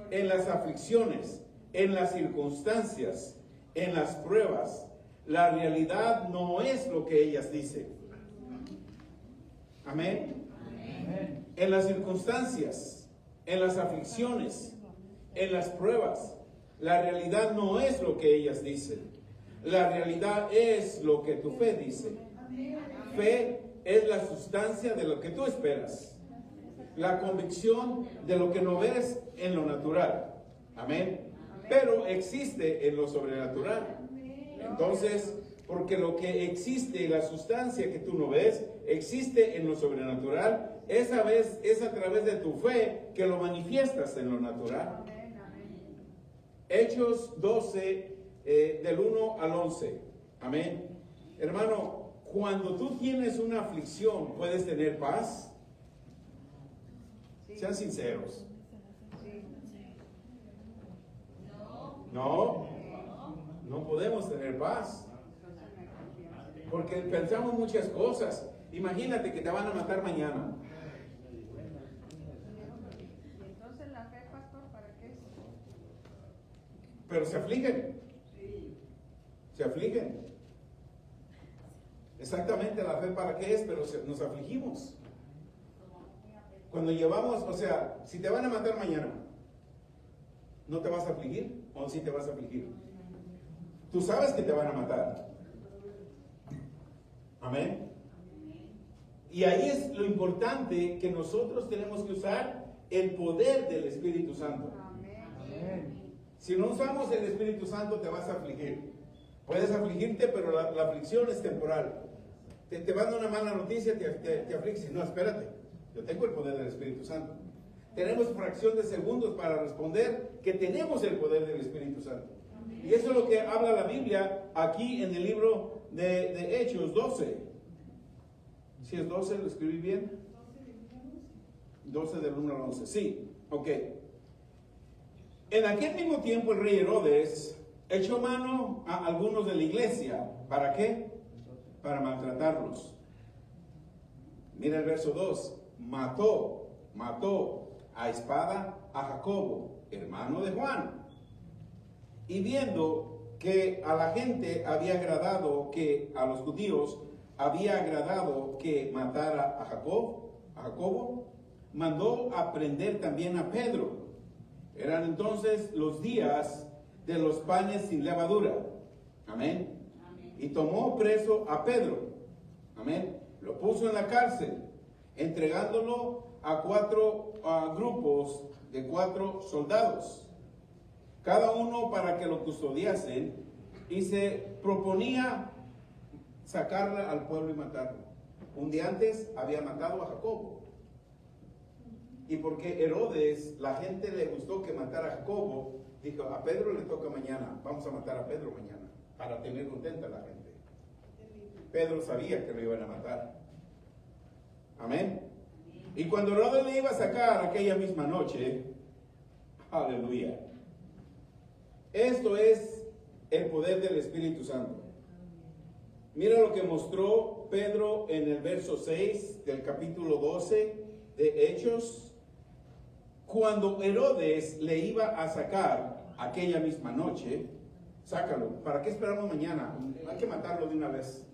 A: En las aflicciones, en las circunstancias, en las pruebas, la realidad no es lo que ellas dicen. Amén. Amén. En las circunstancias, en las aflicciones, en las pruebas, la realidad no es lo que ellas dicen. La realidad es lo que tu fe dice. Fe es la sustancia de lo que tú esperas. La convicción de lo que no ves en lo natural. Amén. Pero existe en lo sobrenatural. Entonces, porque lo que existe, la sustancia que tú no ves, existe en lo sobrenatural, esa vez es a través de tu fe que lo manifiestas en lo natural. Hechos 12, del 1 al 11. Amén. Hermano, cuando tú tienes una aflicción, ¿puedes tener paz? Sean sinceros. No podemos tener paz. Porque pensamos muchas cosas. Imagínate que te van a matar mañana.
B: Entonces la fe, pastor, ¿para qué?
A: Pero se afligen. Se afligen. Exactamente, la fe para qué es, pero nos afligimos. Cuando llevamos, o sea, si te van a matar mañana, ¿no te vas a afligir? ¿O sí te vas a afligir? Tú sabes que te van a matar. Amén. Y ahí es lo importante, que nosotros tenemos que usar el poder del Espíritu Santo. Amén. Si no usamos el Espíritu Santo, te vas a afligir. Puedes afligirte, pero la aflicción es temporal. Te van a dar una mala noticia, te afliges. No, espérate. Yo tengo el poder del Espíritu Santo. Tenemos fracción de segundos para responder que tenemos el poder del Espíritu Santo. Y eso es lo que habla la Biblia aquí en el libro de Hechos 12. ¿Si es 12? ¿Lo escribí bien? 12 del 1 al 11. Sí, ok. En aquel mismo tiempo el rey Herodes echó mano a algunos de la iglesia. ¿Para qué? Para maltratarlos. Mira el verso 2. Mató a espada a Jacobo, hermano de Juan. Y viendo que a la gente había agradado, que a los judíos había agradado que matara a Jacobo, mandó a prender también a Pedro. Eran entonces los días de los panes sin levadura. Amén. Y tomó preso a Pedro. Amén. Lo puso en la cárcel, entregándolo a 4 grupos de 4 soldados, cada uno para que lo custodiasen, y se proponía sacarle al pueblo y matarlo. Un día antes había matado a Jacobo. Y porque Herodes, la gente le gustó que matara a Jacobo, dijo, a Pedro le toca mañana, vamos a matar a Pedro mañana, para tener contenta a la gente. Pedro sabía que lo iban a matar. Amén. Y cuando Herodes le iba a sacar aquella misma noche, aleluya. Esto es el poder del Espíritu Santo. Mira lo que mostró Pedro en el verso 6 del capítulo 12 de Hechos. Cuando Herodes le iba a sacar aquella misma noche, sácalo. ¿Para qué esperamos mañana? Hay que matarlo de una vez.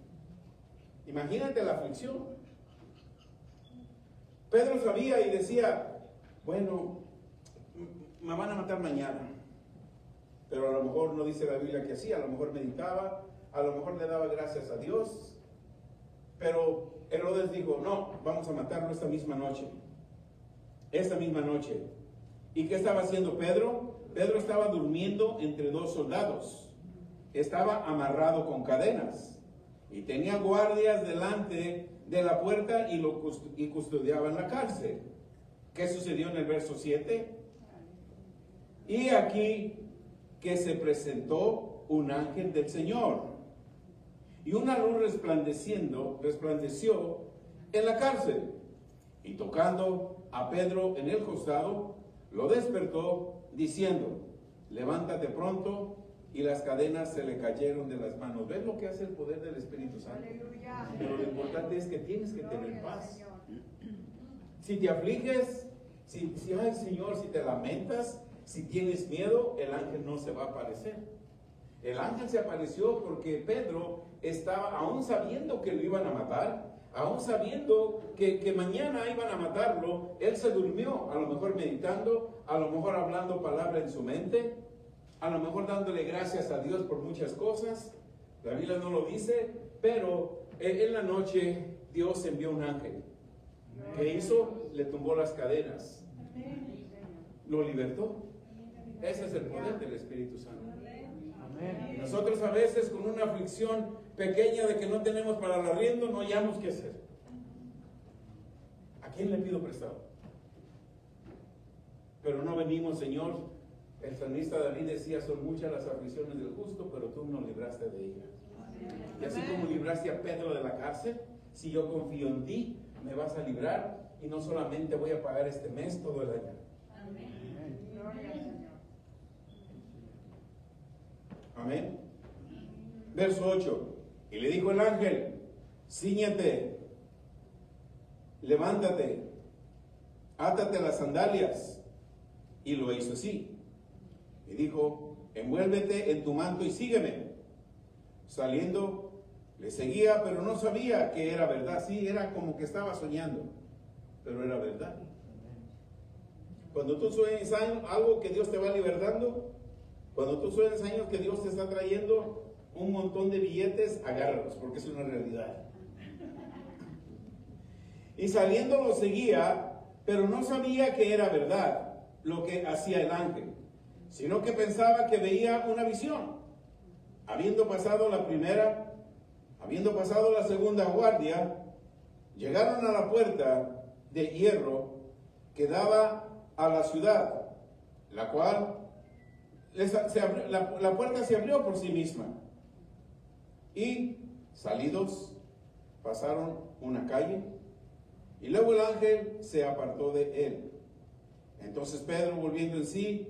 A: Imagínate la aflicción. Pedro sabía y decía, bueno, me van a matar mañana. Pero a lo mejor no dice la Biblia que así, a lo mejor meditaba, a lo mejor le daba gracias a Dios. Pero Herodes dijo, no, vamos a matarlo esta misma noche. Esta misma noche. ¿Y qué estaba haciendo Pedro? Pedro estaba durmiendo entre 2 soldados. Estaba amarrado con cadenas. Y tenía guardias delante de la puerta y custodiaban la cárcel. ¿Qué sucedió en el verso 7? Y aquí que se presentó un ángel del Señor, y una luz resplandeció en la cárcel, y tocando a Pedro en el costado, lo despertó, diciendo: levántate pronto. Y las cadenas se le cayeron de las manos. ¿Ves lo que hace el poder del Espíritu Santo?
B: Aleluya.
A: Pero lo importante es que tienes que tener
B: Gloria al
A: paz.
B: Señor.
A: Si te afliges, ay Señor, si te lamentas, si tienes miedo, el ángel no se va a aparecer. El ángel se apareció porque Pedro estaba, aún sabiendo que lo iban a matar, aún sabiendo que mañana iban a matarlo, él se durmió, a lo mejor meditando, a lo mejor hablando palabra en su mente, a lo mejor dándole gracias a Dios por muchas cosas. La Biblia no lo dice, pero en la noche Dios envió un ángel. ¿Qué hizo? Le tumbó las cadenas, lo libertó. Ese es el poder del Espíritu Santo.
C: Amén.
A: Nosotros a veces con una aflicción pequeña de que no tenemos para el arriendo, no hallamos qué hacer. ¿A quién le pido prestado? Pero no venimos, Señor. El salmista David decía: son muchas las aflicciones del justo, pero tú nos libraste de ellas. Y así como libraste a Pedro de la cárcel, si yo confío en ti, me vas a librar, y no solamente voy a pagar este mes, todo el año.
B: Gloria al Señor.
A: Amén. Verso 8. Y le dijo el ángel: cíñete, levántate, átate las sandalias. Y lo hizo así. Y dijo: envuélvete en tu manto y sígueme. Saliendo, le seguía, pero no sabía que era verdad. Sí, era como que estaba soñando, pero era verdad. Cuando tú sueñas algo que Dios te va libertando, cuando tú sueñas años que Dios te está trayendo un montón de billetes, agárralos, porque es una realidad. Y saliendo lo seguía, pero no sabía que era verdad lo que hacía el ángel, sino que pensaba que veía una visión. Habiendo pasado la primera, habiendo pasado la segunda guardia, llegaron a la puerta de hierro que daba a la ciudad, la cual la puerta se abrió por sí misma. Y salidos pasaron una calle, y luego el ángel se apartó de él. Entonces Pedro, volviendo en sí,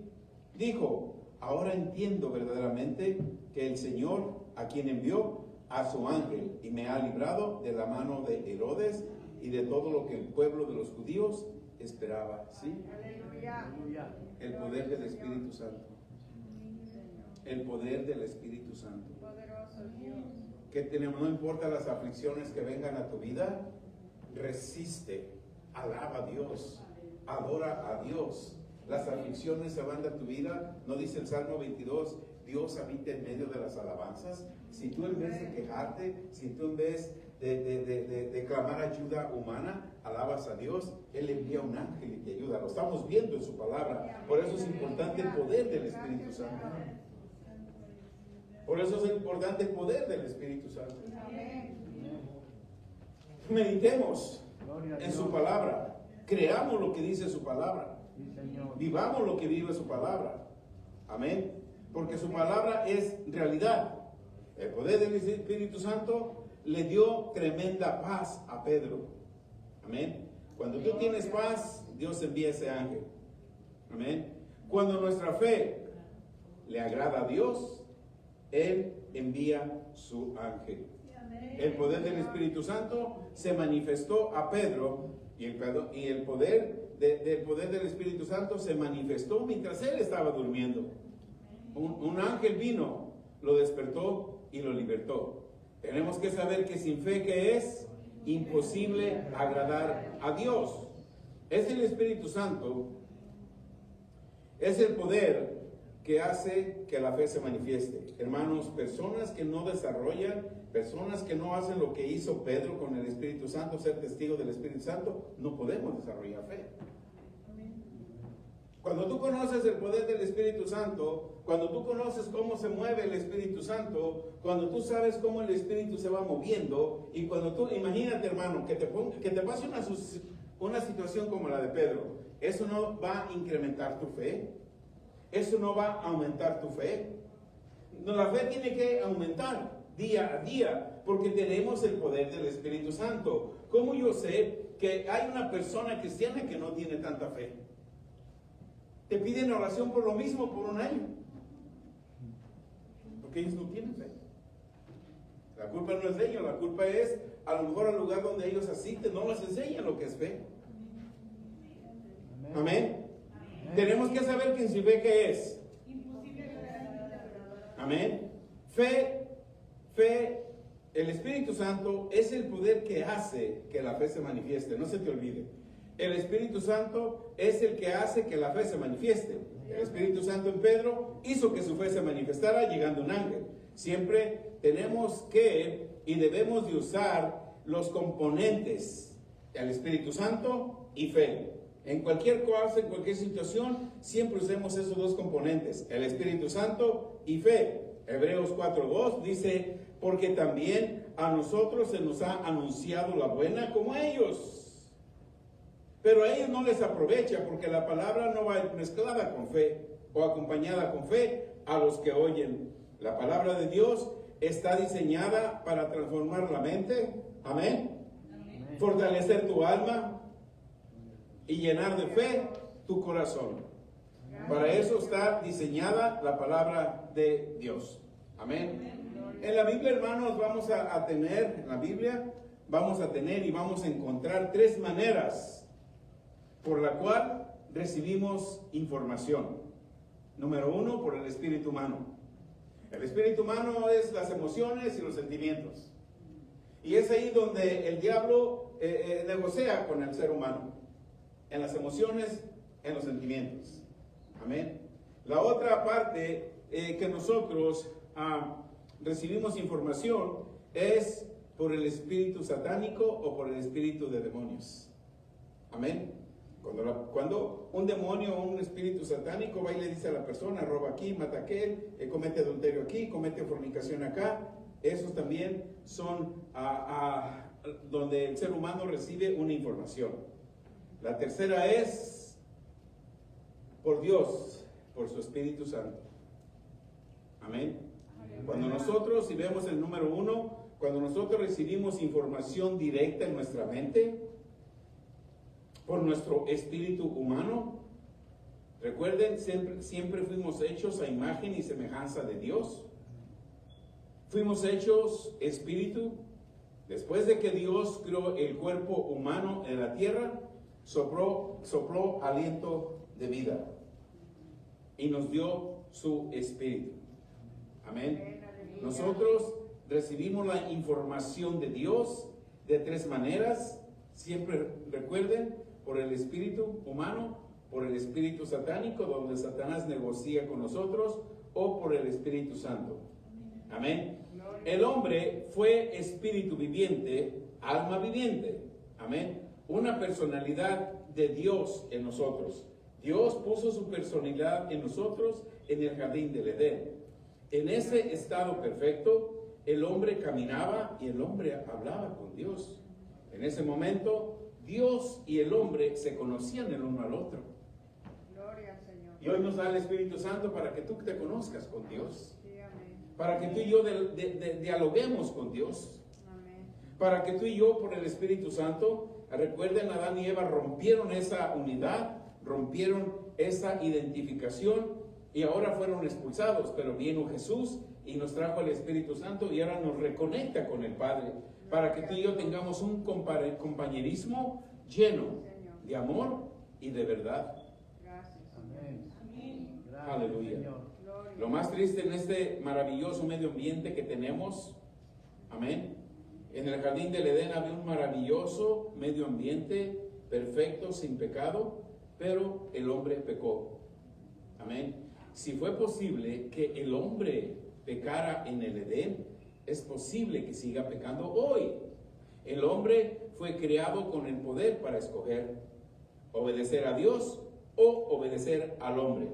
A: dijo: ahora entiendo verdaderamente que el Señor, a quien envió a su ángel y me ha librado de la mano de Herodes y de todo lo que el pueblo de los judíos esperaba. ¿Sí?
B: Aleluya.
A: El poder del Espíritu Santo. El poder del Espíritu Santo.
B: Poderoso Dios.
A: Que tenemos, no importa las aflicciones que vengan a tu vida, resiste, alaba a Dios, adora a Dios. Las aflicciones se van de tu vida. ¿No dice el Salmo 22, Dios habita en medio de las alabanzas? Si tú en vez de quejarte, si tú en vez de clamar ayuda humana, alabas a Dios, Él envía un ángel y te ayuda. Lo estamos viendo en su palabra. Por eso es importante el poder del Espíritu Santo. Por eso es importante el poder del Espíritu Santo. Meditemos en su palabra. Creamos lo que dice su palabra. Vivamos lo que vive su palabra. Amén. Porque su palabra es realidad. El poder del Espíritu Santo le dio tremenda paz a Pedro. Amén. Cuando tú tienes paz, Dios envía ese ángel. Amén. Cuando nuestra fe le agrada a Dios, Él envía su ángel. El poder del Espíritu Santo se manifestó a Pedro, y el poder del Espíritu Santo se manifestó mientras él estaba durmiendo. Un ángel vino, lo despertó y lo libertó. Tenemos que saber que sin fe, que es imposible agradar a Dios. Es el Espíritu Santo, es el poder que hace que la fe se manifieste. Hermanos, personas que no desarrollan, personas que no hacen lo que hizo Pedro con el Espíritu Santo, ser testigo del Espíritu Santo, no podemos desarrollar fe. Cuando tú conoces el poder del Espíritu Santo, cuando tú conoces cómo se mueve el Espíritu Santo, cuando tú sabes cómo el Espíritu se va moviendo, y cuando tú, imagínate hermano, que te pase una situación como la de Pedro, eso no va a incrementar tu fe, eso no va a aumentar tu fe. No, la fe tiene que aumentar día a día, porque tenemos el poder del Espíritu Santo. ¿Cómo yo sé que hay una persona cristiana que no tiene tanta fe? Te piden oración por lo mismo por un año, porque ellos no tienen fe. La culpa no es de ellos, la culpa es a lo mejor al lugar donde ellos asisten, no les enseñan lo que es fe. Amén. Tenemos que saber que sin fe, ¿qué es? Amén. Fe, el Espíritu Santo es el poder que hace que la fe se manifieste. No se te olvide. El Espíritu Santo es el que hace que la fe se manifieste. El Espíritu Santo en Pedro hizo que su fe se manifestara llegando un ángel. Siempre tenemos que y debemos de usar los componentes, el Espíritu Santo y fe. En cualquier cosa, en cualquier situación, siempre usemos esos dos componentes, el Espíritu Santo y fe. Hebreos 4:2 dice, porque también a nosotros se nos ha anunciado la buena como a ellos. Pero a ellos no les aprovecha, porque la palabra no va mezclada con fe o acompañada con fe a los que oyen. La palabra de Dios está diseñada para transformar la mente, amén, fortalecer tu alma y llenar de fe tu corazón. Para eso está diseñada la palabra de Dios. Amén. En la Biblia, hermanos, vamos a tener y vamos a encontrar tres maneras por la cual recibimos información. Número uno, por el espíritu humano. El espíritu humano es las emociones y los sentimientos. Y es ahí donde el diablo negocia con el ser humano. En las emociones, en los sentimientos. Amén. La otra parte que nosotros recibimos información es por el espíritu satánico o por el espíritu de demonios. Amén. Cuando un demonio o un espíritu satánico va y le dice a la persona, roba aquí, mata aquel, comete adulterio aquí, comete fornicación acá, esos también son donde el ser humano recibe una información. La tercera es por Dios, por su Espíritu Santo. Amén. Cuando nosotros, si vemos el número uno, cuando nosotros recibimos información directa en nuestra mente, por nuestro espíritu humano, recuerden, siempre fuimos hechos a imagen y semejanza de Dios. Fuimos hechos espíritu. Después de que Dios creó el cuerpo humano en la tierra, sopló aliento de vida y nos dio su espíritu. Amén. Nosotros recibimos la información de Dios de tres maneras. Siempre recuerden, por el espíritu humano, por el espíritu satánico, donde Satanás negocia con nosotros, o por el Espíritu Santo. Amén. El hombre fue espíritu viviente, alma viviente. Amén. Una personalidad de Dios en nosotros. Dios puso su personalidad en nosotros en el jardín del Edén. En ese estado perfecto, el hombre caminaba y el hombre hablaba con Dios. En ese momento, Dios y el hombre se conocían el uno al otro.
B: Gloria al Señor.
A: Y hoy nos da el Espíritu Santo para que tú te conozcas con Dios.
B: Sí, amén.
A: Para que tú y yo dialoguemos con Dios.
B: Amén.
A: Para que tú y yo, por el Espíritu Santo, recuerden, Adán y Eva rompieron esa unidad, rompieron esa identificación y ahora fueron expulsados. Pero vino Jesús y nos trajo el Espíritu Santo y ahora nos reconecta con el Padre. Para que tú y yo tengamos un compañerismo lleno de amor y de verdad.
B: Gracias.
C: Amén.
A: Aleluya.
C: Señor.
B: Gloria.
A: Lo más triste en este maravilloso medio ambiente que tenemos, amén. En el jardín del Edén había un maravilloso medio ambiente, perfecto, sin pecado, pero el hombre pecó. Amén. Si fue posible que el hombre pecara en el Edén, es posible que siga pecando hoy. El hombre fue creado con el poder para escoger obedecer a Dios o obedecer al hombre.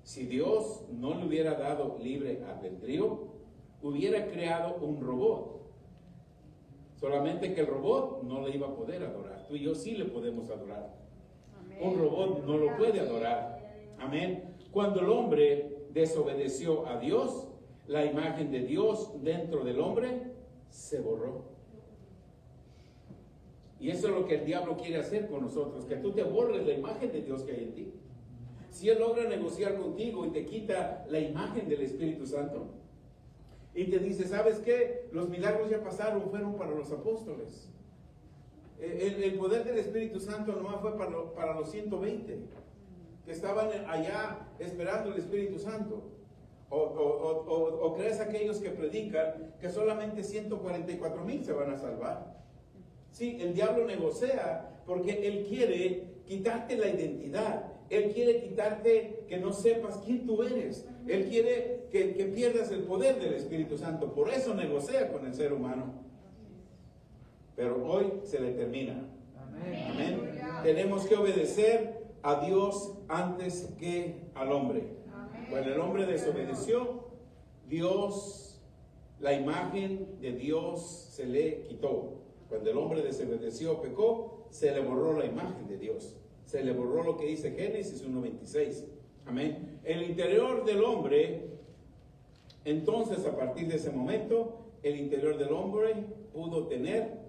A: Si Dios no le hubiera dado libre albedrío, hubiera creado un robot. Solamente que el robot no le iba a poder adorar. Tú y yo sí le podemos adorar.
B: Amén.
A: Un robot no lo puede adorar. Amén. Cuando el hombre desobedeció a Dios, la imagen de Dios dentro del hombre se borró. Y eso es lo que el diablo quiere hacer con nosotros, que tú te borres la imagen de Dios que hay en ti. Si él logra negociar contigo y te quita la imagen del Espíritu Santo y te dice, ¿sabes qué? Los milagros ya pasaron, fueron para los apóstoles. El poder del Espíritu Santo nomás fue para los 120 que estaban allá esperando el Espíritu Santo. O crees aquellos que predican que solamente 144,000 se van a salvar. Sí, el diablo negocia porque él quiere quitarte la identidad. Él quiere quitarte que no sepas quién tú eres. Él quiere que pierdas el poder del Espíritu Santo. Por eso negocia con el ser humano. Pero hoy se le termina.
C: Amén.
A: Amén. Tenemos que obedecer a Dios antes que al hombre.
B: Amén.
A: Cuando el hombre desobedeció, Dios, la imagen de Dios se le quitó. Cuando el hombre desobedeció, pecó, se le borró la imagen de Dios. Se le borró lo que dice Génesis 1:26. Amén. El interior del hombre, entonces a partir de ese momento, el interior del hombre pudo tener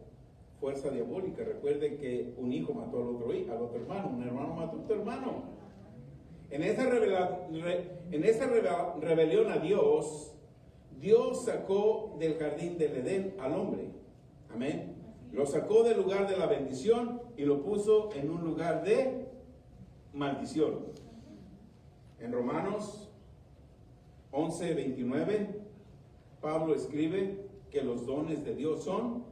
A: fuerza diabólica. Recuerden que un hijo mató al otro hermano, un hermano mató a otro hermano. En esa rebelión a Dios, Dios sacó del jardín del Edén al hombre. Amén. Lo sacó del lugar de la bendición y lo puso en un lugar de maldición. En Romanos 11:29, Pablo escribe que los dones de Dios son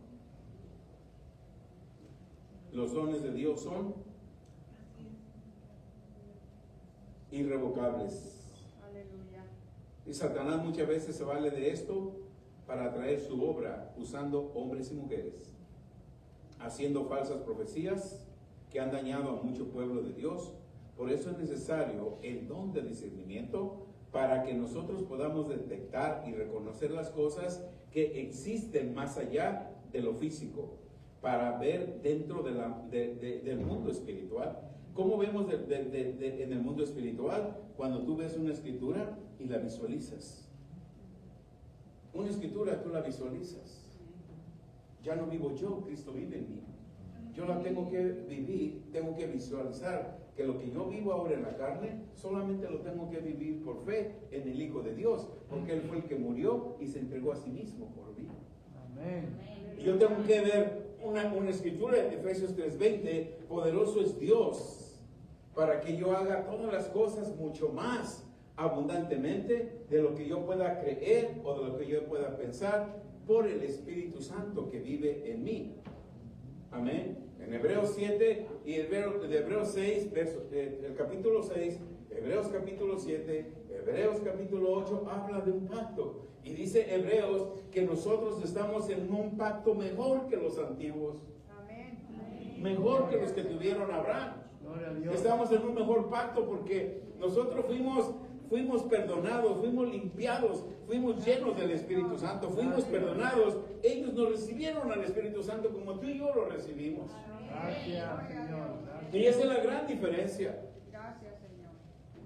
A: irrevocables.
B: Aleluya.
A: Y Satanás muchas veces se vale de esto para atraer su obra usando hombres y mujeres, haciendo falsas profecías que han dañado a mucho pueblo de Dios. Por eso es necesario el don de discernimiento para que nosotros podamos detectar y reconocer las cosas que existen más allá de lo físico, para ver dentro del mundo espiritual. ¿Cómo vemos en el mundo espiritual? Cuando tú ves una escritura y la visualizas. Una escritura tú la visualizas. Ya no vivo yo, Cristo vive en mí. Yo la tengo que vivir, tengo que visualizar que lo que yo vivo ahora en la carne, solamente lo tengo que vivir por fe en el Hijo de Dios, porque Él fue el que murió y se entregó a sí mismo por mí.
C: Amén.
A: Y yo tengo que ver una escritura de Efesios 3:20, poderoso es Dios para que yo haga todas las cosas mucho más abundantemente de lo que yo pueda creer o de lo que yo pueda pensar por el Espíritu Santo que vive en mí. Amén. En Hebreos 7 y Hebreos 6, el capítulo 6, Hebreos capítulo 7, Hebreos capítulo 8 habla de un pacto. Y dice Hebreos que nosotros estamos en un pacto mejor que los antiguos.
B: Amén.
A: Mejor que los que tuvieron Abraham.
C: Gloria a Dios.
A: Estamos en un mejor pacto porque nosotros fuimos perdonados, fuimos limpiados, fuimos llenos del Espíritu Santo, fuimos perdonados. Ellos nos recibieron al Espíritu Santo como tú y yo lo recibimos.
C: Gracias, Señor. Gracias.
A: Y esa es la gran diferencia,
B: Gracias, Señor.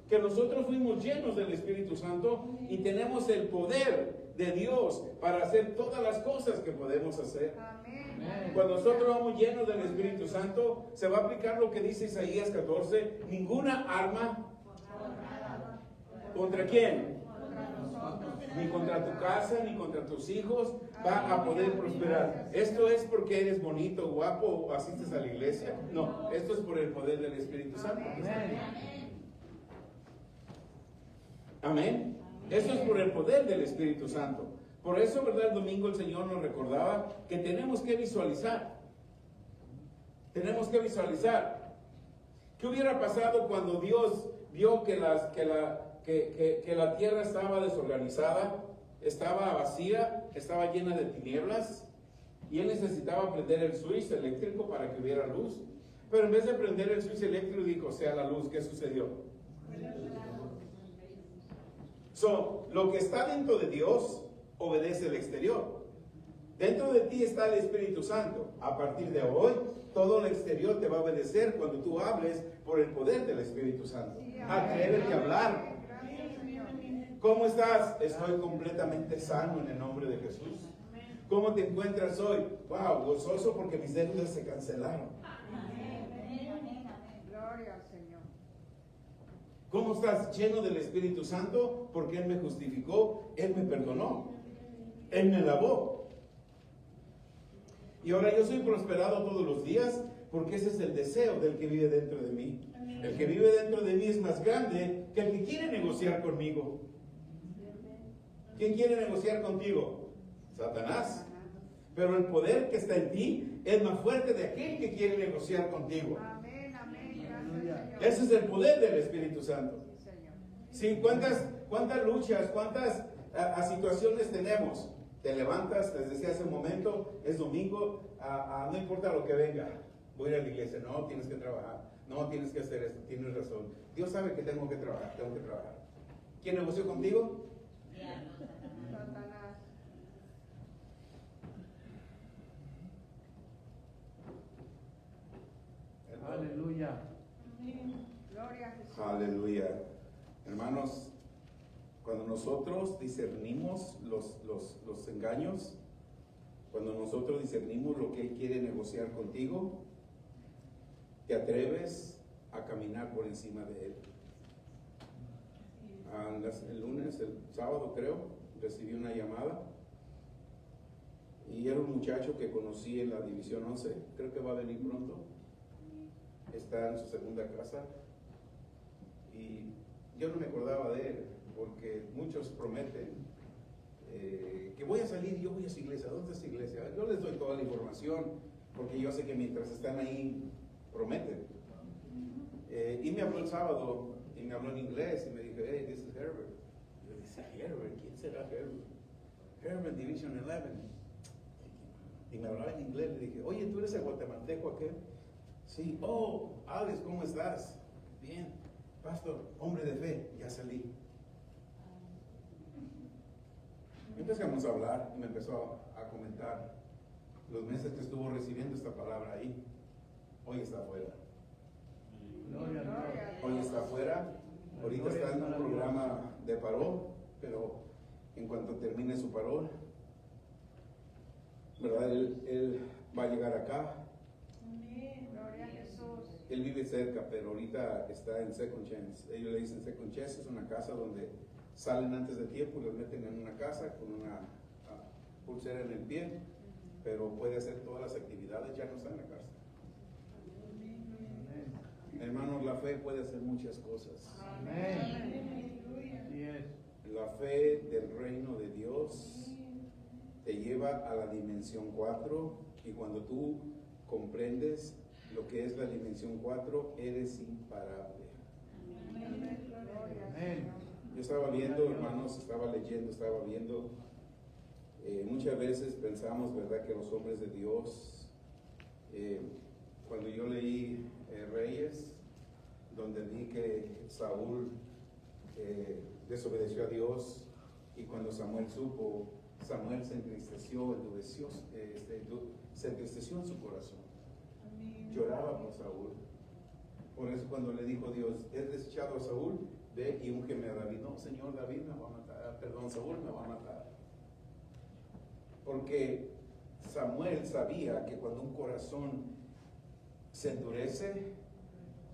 A: que nosotros fuimos llenos del Espíritu Santo y tenemos el poder de Dios para hacer todas las cosas que podemos hacer.
B: Amén.
A: Cuando nosotros vamos llenos del Espíritu Santo, se va a aplicar lo que dice Isaías 14, ninguna arma. ¿Contra quién? Ni contra tu casa, ni contra tus hijos va a poder prosperar. ¿Esto es porque eres bonito, guapo o asistes a la iglesia? No, esto es por el poder del Espíritu Santo.
C: Amén.
A: Amén. Esto es por el poder del Espíritu Santo. Por eso, ¿verdad? El domingo el Señor nos recordaba que tenemos que visualizar. Tenemos que visualizar. ¿Qué hubiera pasado cuando Dios vio que la tierra estaba desorganizada, estaba vacía, estaba llena de tinieblas y Él necesitaba prender el switch eléctrico para que hubiera luz? Pero en vez de prender el switch eléctrico, sea la luz, ¿qué sucedió? Lo que está dentro de Dios obedece el exterior. Dentro de ti está el Espíritu Santo. A partir de hoy, todo el exterior te va a obedecer cuando tú hables por el poder del Espíritu Santo. Atrévete a hablar. ¿Cómo estás? Estoy completamente sano en el nombre de Jesús. ¿Cómo te encuentras hoy? Wow, gozoso porque mis deudas se cancelaron.
B: Gloria al Señor.
A: ¿Cómo estás? Lleno del Espíritu Santo porque Él me justificó, Él me perdonó, Él me lavó. Y ahora yo soy prosperado todos los días porque ese es el deseo del que vive dentro de mí. El que vive dentro de mí es más grande que el que quiere negociar conmigo. ¿Quién quiere negociar contigo? Satanás. Pero el poder que está en ti es más fuerte de aquel que quiere negociar contigo.
B: Amén, amén. Gracias, Señor.
A: Ese es el poder del Espíritu Santo.
B: Sí, Señor.
A: Sí, ¿cuántas luchas, cuántas situaciones tenemos? Te levantas, les decía hace un momento, es domingo, no importa lo que venga, voy a ir a la iglesia. No, tienes que trabajar. No, tienes que hacer esto, tienes razón. Dios sabe que tengo que trabajar, tengo que trabajar. ¿Quién negoció contigo?
B: Satanás.
C: Aleluya.
B: Gloria a Jesús.
A: Aleluya. Hermanos, cuando nosotros discernimos los engaños, cuando nosotros discernimos lo que Él quiere negociar contigo, te atreves a caminar por encima de Él. El lunes, el sábado creo, recibí una llamada y era un muchacho que conocí en la División 11, creo que va a venir pronto, está en su segunda casa y yo no me acordaba de él porque muchos prometen que voy a salir y yo voy a su iglesia. ¿Dónde está su iglesia? Yo les doy toda la información porque yo sé que mientras están ahí prometen. Y me habló el sábado y me habló en inglés y me dijo, hey, this is Herbert. Yo le dije, Herbert, ¿quién será Herbert? Herbert Division 11. Y me hablaba en inglés, le dije, oye, ¿tú eres el guatemalteco aquel? Sí. Oh, Alex, ¿cómo estás? Bien. Pastor, hombre de fe, ya salí. Empezamos a hablar y me empezó a comentar los meses que estuvo recibiendo esta palabra ahí. Hoy está afuera.
C: Gloria a Dios.
A: Hoy está afuera. Ahorita está en un programa de parol, pero en cuanto termine su parol, ¿verdad? Él va a llegar acá.
B: Gloria a Jesús.
A: Él vive cerca, pero ahorita está en Second Chance. Ellos le dicen Second Chance, es una casa donde salen antes de tiempo y los meten en una casa con una pulsera en el pie, pero puede hacer todas las actividades, ya no está en la cárcel. Hermanos, la fe puede hacer muchas cosas.
C: Amén. Así es.
A: La fe del reino de Dios te lleva a la dimensión 4 y cuando tú comprendes lo que es la dimensión 4, eres imparable.
C: Amén.
A: Yo estaba viendo, hermanos, estaba leyendo, muchas veces pensamos, ¿verdad?, que los hombres de Dios, cuando yo leí Reyes, donde vi que Saúl desobedeció a Dios y cuando Samuel supo, Samuel se entristeció, se entristeció en su corazón. Lloraba por Saúl. Por eso cuando le dijo Dios, ¿has desechado a Saúl? Ve y úngeme a David. No, Señor, David me va a matar. Perdón, Saúl me va a matar. Porque Samuel sabía que cuando un corazón se endurece,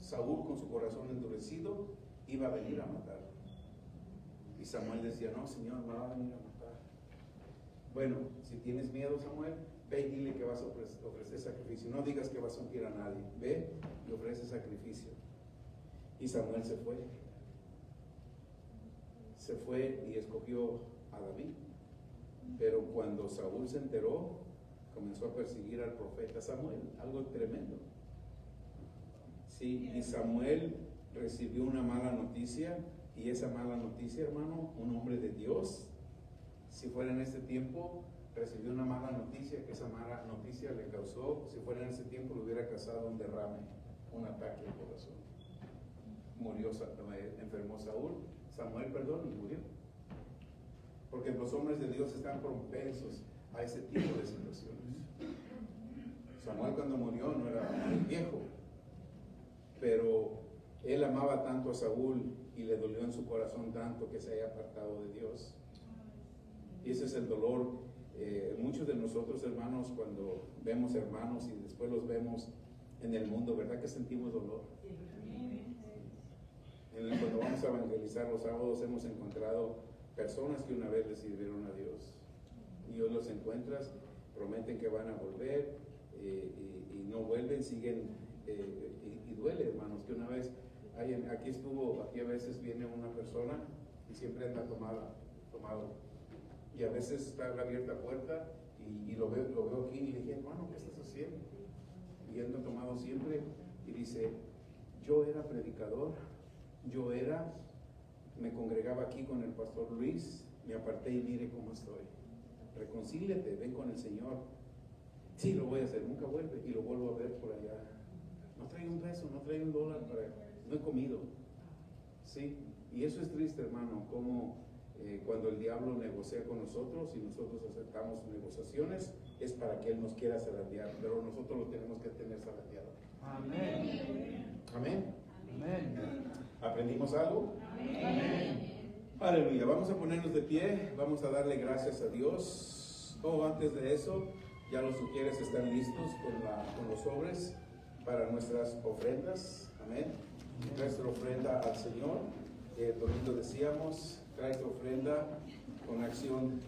A: Saúl con su corazón endurecido iba a venir a matar. Y Samuel decía, no, Señor, me va a venir a matar. Bueno, si tienes miedo, Samuel, ve y dile que vas a ofrecer sacrificio. No digas que vas a ungir a nadie. Ve y ofrece sacrificio. Y Samuel se fue. Se fue y escogió a David. Pero cuando Saúl se enteró, comenzó a perseguir al profeta Samuel. Algo tremendo. Sí, y Samuel recibió una mala noticia. Y esa mala noticia, hermano, un hombre de Dios, si fuera en este tiempo, recibió una mala noticia, que esa mala noticia le causó, si fuera en ese tiempo, le hubiera causado un derrame, un ataque al corazón. Murió, enfermó Samuel, y murió. Porque los hombres de Dios están propensos a ese tipo de situaciones. Samuel cuando murió no era muy viejo, pero él amaba tanto a Saúl y le dolió en su corazón tanto que se haya apartado de Dios. Y ese es el dolor. Muchos de nosotros, hermanos, cuando vemos hermanos y después los vemos en el mundo, ¿verdad que sentimos dolor? Cuando vamos a evangelizar los sábados hemos encontrado personas que una vez le sirvieron a Dios y hoy los encuentras, prometen que van a volver y no vuelven, siguen y duele, hermanos, que una vez aquí a veces viene una persona y siempre anda tomado y a veces está en la abierta puerta y lo veo aquí y le dije, hermano, ¿qué estás haciendo? Y anda tomado siempre y dice, yo era predicador, me congregaba aquí con el pastor Luis, me aparté y mire cómo estoy. Reconcíliate, ven con el Señor. Sí, lo voy a hacer, nunca vuelve. Y lo vuelvo a ver por allá. No trae un peso, no trae $1 no he comido. Sí, y eso es triste, hermano, como cuando el diablo negocia con nosotros y nosotros aceptamos sus negociaciones, es para que él nos quiera zarandear, pero nosotros lo tenemos que tener zarandeado.
C: Amén.
A: Amén.
C: Amén.
A: ¿Aprendimos algo?
C: Amén.
A: Aleluya. Vamos a ponernos de pie, vamos a darle gracias a Dios. Antes de eso, ya los sugieres están listos con los sobres para nuestras ofrendas. Amén. Nuestra ofrenda al Señor. El domingo decíamos, trae tu ofrenda con acción